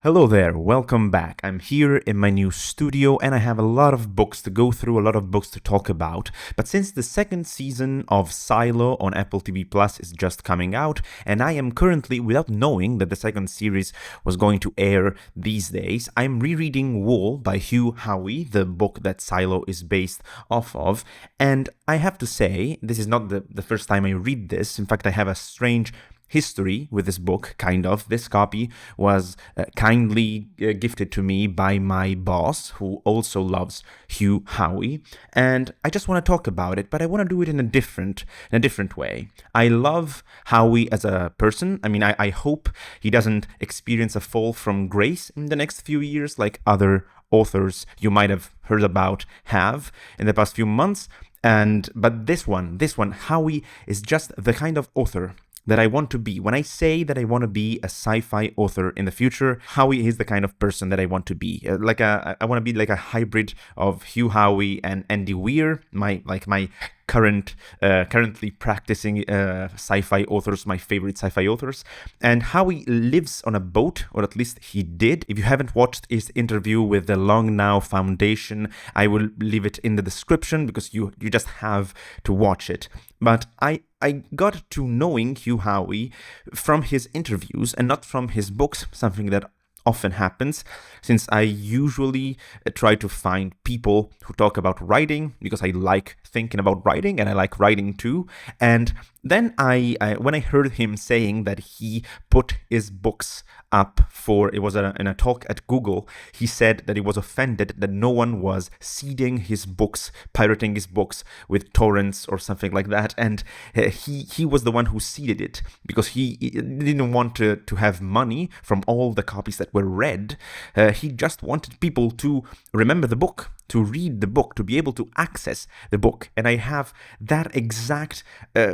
Hello there, welcome back. I'm here in my new studio and I have a lot of books to go through, a lot of books to talk about. But since the second season of Silo on Apple TV Plus is just coming out, and I am currently, without knowing that the second series was going to air these days, I'm rereading Wool by Hugh Howey, the book that Silo is based off of. And I have to say, this is not the first time I read this. In fact, I have a strange history with this book, kind of. This copy was kindly gifted to me by my boss, who also loves Hugh Howey, and I just want to talk about it, but I want to do it in a different way. I love Howey as a person. I mean, I hope he doesn't experience a fall from grace in the next few years like other authors you might have heard about have in the past few months. But this one, Howey is just the kind of author that I want to be. When I say that I want to be a sci-fi author in the future, Howey is the kind of person that I want to be. I want to be like a hybrid of Hugh Howey and Andy Weir, my currently practicing sci-fi authors, my favorite sci-fi authors. And Howey lives on a boat, or at least he did. If you haven't watched his interview with the Long Now Foundation, I will leave it in the description because you just have to watch it. But I got to knowing Hugh Howey from his interviews and not from his books, something that often happens, since I usually try to find people who talk about writing because I like thinking about writing and I like writing too. And then when I heard him saying that he put his books up in a talk at Google, he said that he was offended that no one was seeding his books, pirating his books with torrents or something like that, and he was the one who seeded it because he didn't want to have money from all the copies that were read. He just wanted people to remember the book, to read the book, to be able to access the book. And I have that exact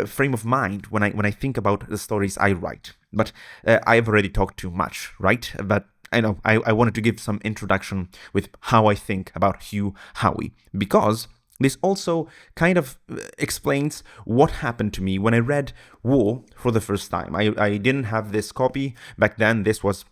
frame of mind when I think about the stories I write. But I've already talked too much, right? But I know I wanted to give some introduction with how I think about Hugh Howey, because this also kind of explains what happened to me when I read Wool for the first time. I didn't have this copy back then. This was,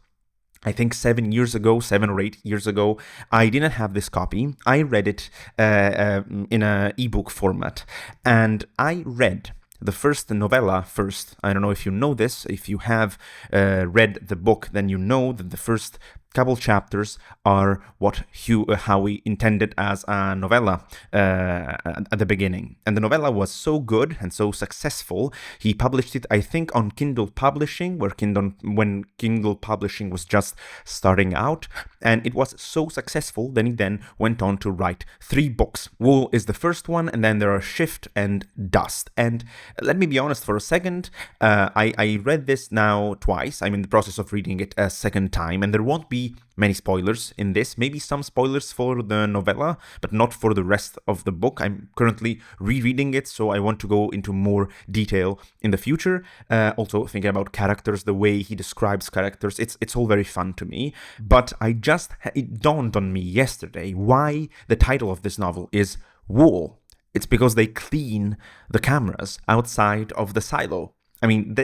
I think, 7 or 8 years ago. I didn't have this copy. I read it in an ebook format, and I read the first novella first. I don't know if you know this. If you have read the book, then you know that the first couple chapters are what Hugh Howey intended as a novella at the beginning. And the novella was so good and so successful, he published it, I think, on Kindle Publishing, when Kindle Publishing was just starting out. And it was so successful, then he then went on to write 3 books. Wool is the first one, and then there are Shift and Dust. And let me be honest for a second, I read this now twice. I'm in the process of reading it a second time, and there won't be many spoilers in this. Maybe some spoilers for the novella, but not for the rest of the book. I'm currently rereading it, so I want to go into more detail in the future. Also thinking about characters, the way he describes characters, it's all very fun to me. But it dawned on me yesterday why the title of this novel is Wool. It's because they clean the cameras outside of the silo. I mean,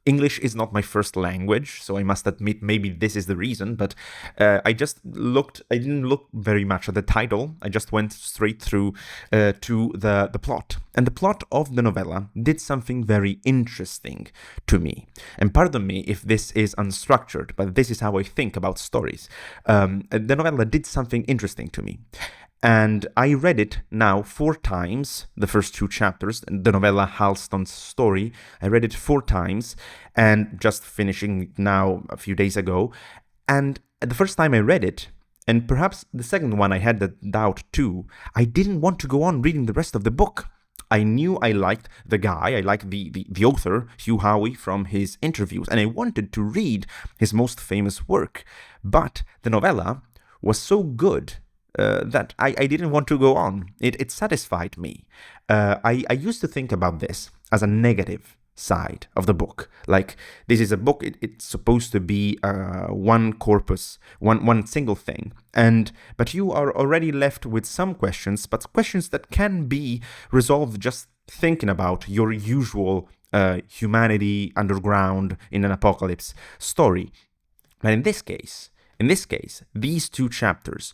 English is not my first language, so I must admit maybe this is the reason, but I didn't look very much at the title. I just went straight through to the plot. And the plot of the novella did something very interesting to me. And pardon me if this is unstructured, but this is how I think about stories. The novella did something interesting to me. And I read it now 4 times, the first 2 chapters, the novella Halston's Story. I read it 4 times, and just finishing now a few days ago. And the first time I read it, and perhaps the second one I had the doubt too, I didn't want to go on reading the rest of the book. I knew I liked the guy, I liked the author, Hugh Howey, from his interviews, and I wanted to read his most famous work. But the novella was so good that I didn't want to go on. It satisfied me. I used to think about this as a negative side of the book. Like, this is a book, it's supposed to be one corpus, one single thing. But you are already left with some questions, but questions that can be resolved just thinking about your usual humanity underground in an apocalypse story. But in this case, these two chapters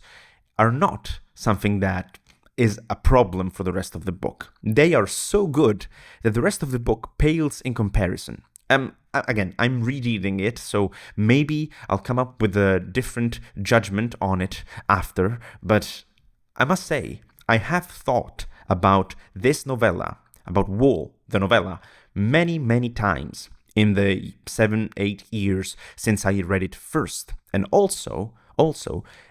are not something that is a problem for the rest of the book. They are so good that the rest of the book pales in comparison. Again, I'm rereading it, so maybe I'll come up with a different judgment on it after, but I must say, I have thought about this novella, about Wall, the novella, many, many times in the 7-8 years since I read it first. And also,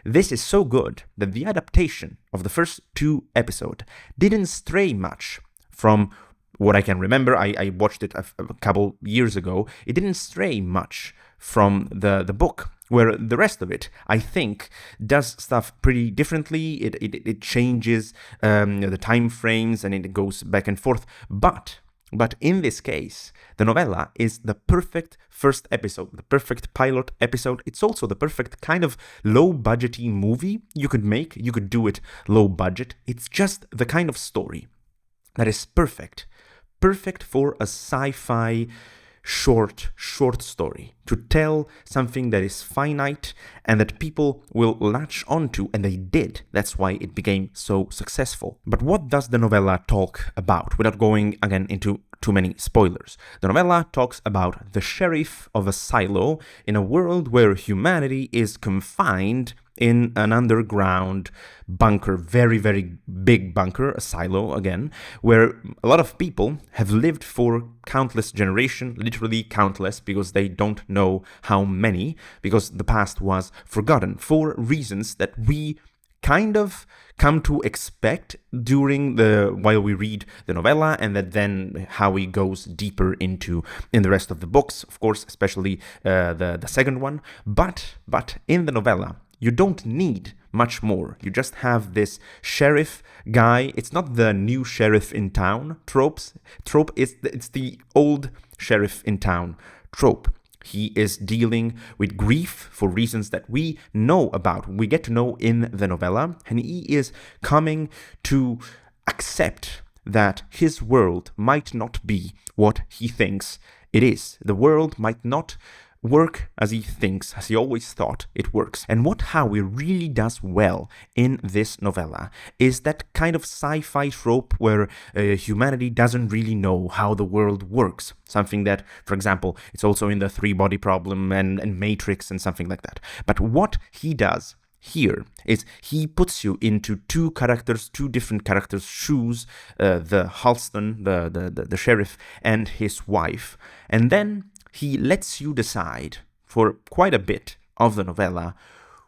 this is so good that the adaptation of the first 2 episodes didn't stray much from what I can remember. I watched it a couple years ago. It didn't stray much from the book, where the rest of it, I think, does stuff pretty differently. It changes the time frames and it goes back and forth. But in this case, the novella is the perfect first episode, the perfect pilot episode. It's also the perfect kind of low-budgety movie you could make. You could do it low budget. It's just the kind of story that is perfect for a sci-fi short story, to tell something that is finite and that people will latch onto, and they did. That's why it became so successful. But what does the novella talk about, without going again into too many spoilers? The novella talks about the sheriff of a silo in a world where humanity is confined in an underground bunker, very, very big bunker, a silo again, where a lot of people have lived for countless generations, literally countless, because they don't know how many, because the past was forgotten for reasons that we kind of come to expect while we read the novella, and that then Howey goes deeper into in the rest of the books, of course, especially the second one. But in the novella, you don't need much more. You just have this sheriff guy. It's not the new sheriff in town trope. It's the old sheriff in town trope. He is dealing with grief for reasons that we know about. We get to know in the novella, and he is coming to accept that his world might not be what he thinks it is. The world might not work as he thinks, as he always thought it works. And what Howey really does well in this novella is that kind of sci-fi trope where humanity doesn't really know how the world works. Something that, for example, it's also in the three-body problem and Matrix and something like that. But what he does here is he puts you into two different characters' shoes, the Halston, the sheriff, and his wife, and then he lets you decide for quite a bit of the novella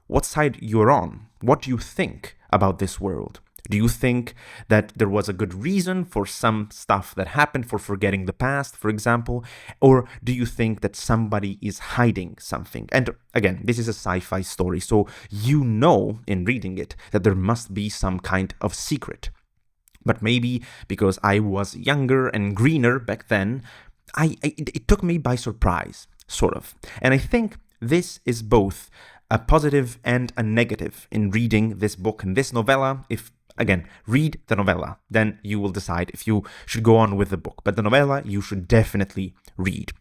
what side you're on. What do you think about this world? Do you think that there was a good reason for some stuff that happened, for forgetting the past, for example? Or do you think that somebody is hiding something? And again, this is a sci-fi story, so you know in reading it that there must be some kind of secret. But maybe because I was younger and greener back then, it took me by surprise, sort of. And I think this is both a positive and a negative in reading this book and this novella. If, again, read the novella, then you will decide if you should go on with the book. But the novella, you should definitely read.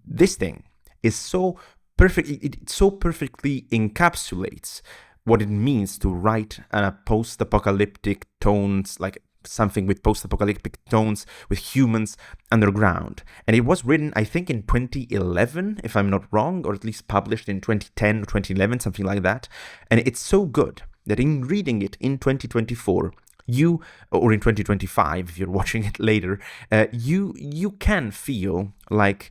This thing is so perfect, it so perfectly encapsulates what it means to write a post-apocalyptic tones, like something with post-apocalyptic tones with humans underground. And it was written, I think, in 2011, if I'm not wrong, or at least published in 2010 or 2011, something like that. And it's so good that in reading it in 2024, or in 2025, if you're watching it later, you can feel like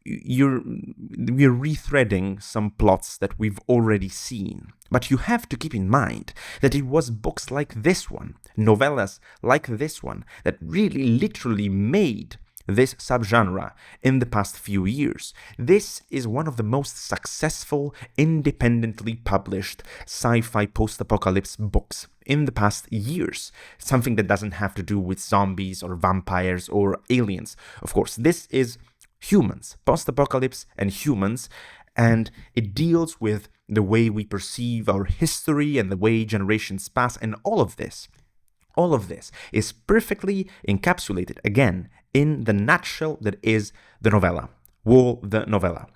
we're rethreading some plots that we've already seen. But you have to keep in mind that it was books like this one, novellas like this one, that really literally made this subgenre in the past few years. This is one of the most successful, independently published sci-fi post-apocalypse books in the past years. Something that doesn't have to do with zombies or vampires or aliens. Of course, this is humans, post-apocalypse and humans, and it deals with the way we perceive our history and the way generations pass, and all of this is perfectly encapsulated, again, in the nutshell that is the novella. War the novella.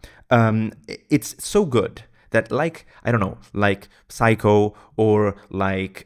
It's so good that, like, I don't know, like Psycho or like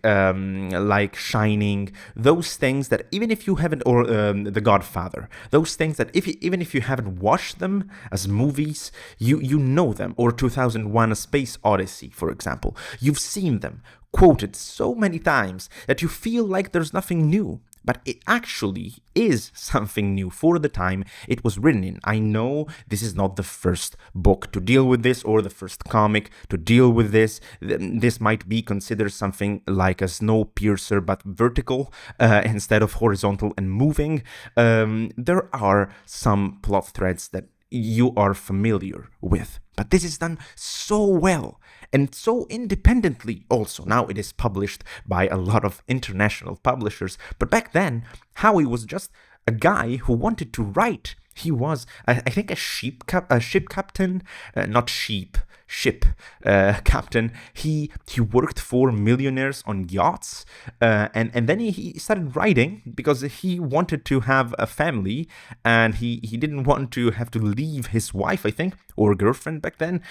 Shining, those things that even if you haven't, or The Godfather, those things that even if you haven't watched them as movies, you know them. Or 2001: A Space Odyssey, for example, you've seen them quoted so many times that you feel like there's nothing new. But it actually is something new for the time it was written in. I know this is not the first book to deal with this, or the first comic to deal with this. This might be considered something like a Snowpiercer, but vertical instead of horizontal and moving. There are some plot threads that you are familiar with, but this is done so well and so independently also. Now it is published by a lot of international publishers, but back then Howey was just a guy who wanted to write. He was, I think, a ship captain, not sheep, ship captain. He worked for millionaires on yachts, and then he started writing because he wanted to have a family, and he didn't want to have to leave his wife, I think, or girlfriend back then,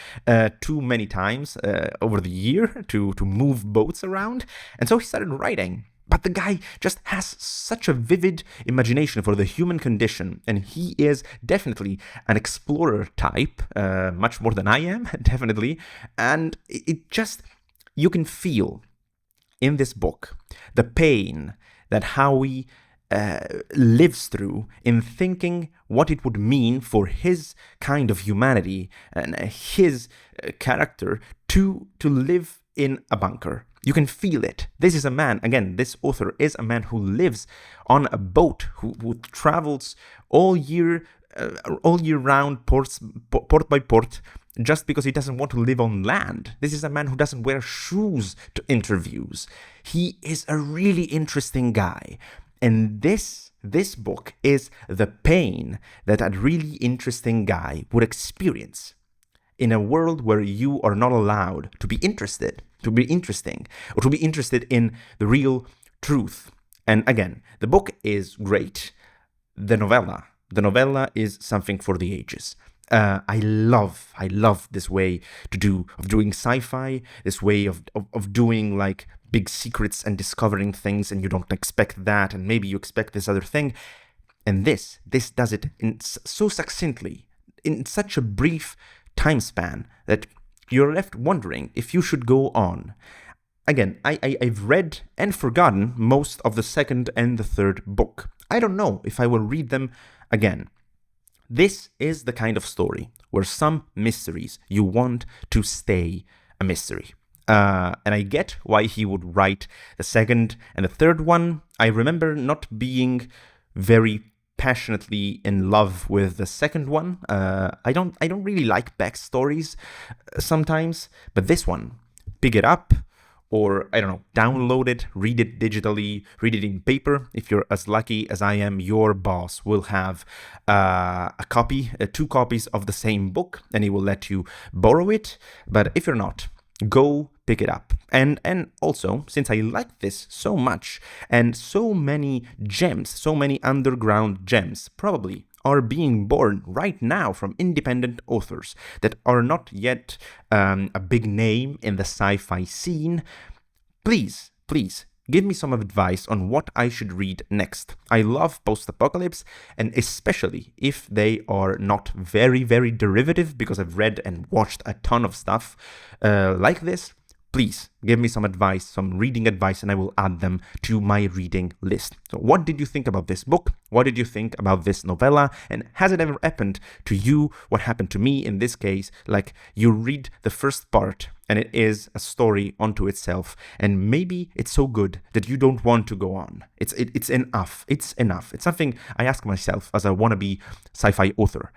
too many times over the year to move boats around, and so he started writing. But the guy just has such a vivid imagination for the human condition, and he is definitely an explorer type, much more than I am, definitely. And it just, you can feel in this book the pain that Howie lives through in thinking what it would mean for his kind of humanity and his character to live in a bunker. You can feel it. This is a man, again, this author is a man who lives on a boat, who travels all year round, port by port, just because he doesn't want to live on land. This is a man who doesn't wear shoes to interviews. He is a really interesting guy. And this book is the pain that a really interesting guy would experience in a world where you are not allowed to be interested, to be interesting, or to be interested in the real truth. And again, the book is great. The novella is something for the ages. I love this way of doing sci-fi, this way of doing like big secrets and discovering things, and you don't expect that, and maybe you expect this other thing. And this does it so succinctly, in such a brief time span, that you're left wondering if you should go on. Again, I've read and forgotten most of the second and the third book. I don't know if I will read them again. This is the kind of story where some mysteries you want to stay a mystery. And I get why he would write the second and the third one. I remember not being very passionately in love with the second one. I don't really like backstories sometimes, but this one, pick it up, or I don't know, download it, read it digitally, read it in paper. If you're as lucky as I am, your boss will have two copies of the same book, and he will let you borrow it. But if you're not, go pick it up. And also, since I like this so much, and so many gems, so many underground gems probably are being born right now from independent authors that are not yet a big name in the sci-fi scene, please give me some advice on what I should read next. I love post-apocalypse, and especially if they are not very, very derivative, because I've read and watched a ton of stuff like this. Please give me some advice, some reading advice, and I will add them to my reading list. So what did you think about this book? What did you think about this novella? And has it ever happened to you what happened to me in this case? Like, you read the first part and it is a story unto itself, and maybe it's so good that you don't want to go on. It's enough. It's enough. It's something I ask myself as a wannabe sci-fi author.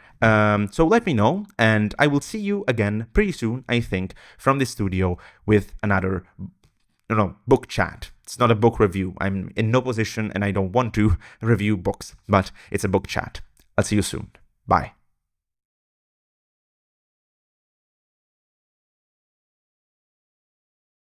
So let me know, and I will see you again pretty soon, I think, from the studio with another book chat. It's not a book review. I'm in no position and I don't want to review books, but it's a book chat. I'll see you soon. Bye.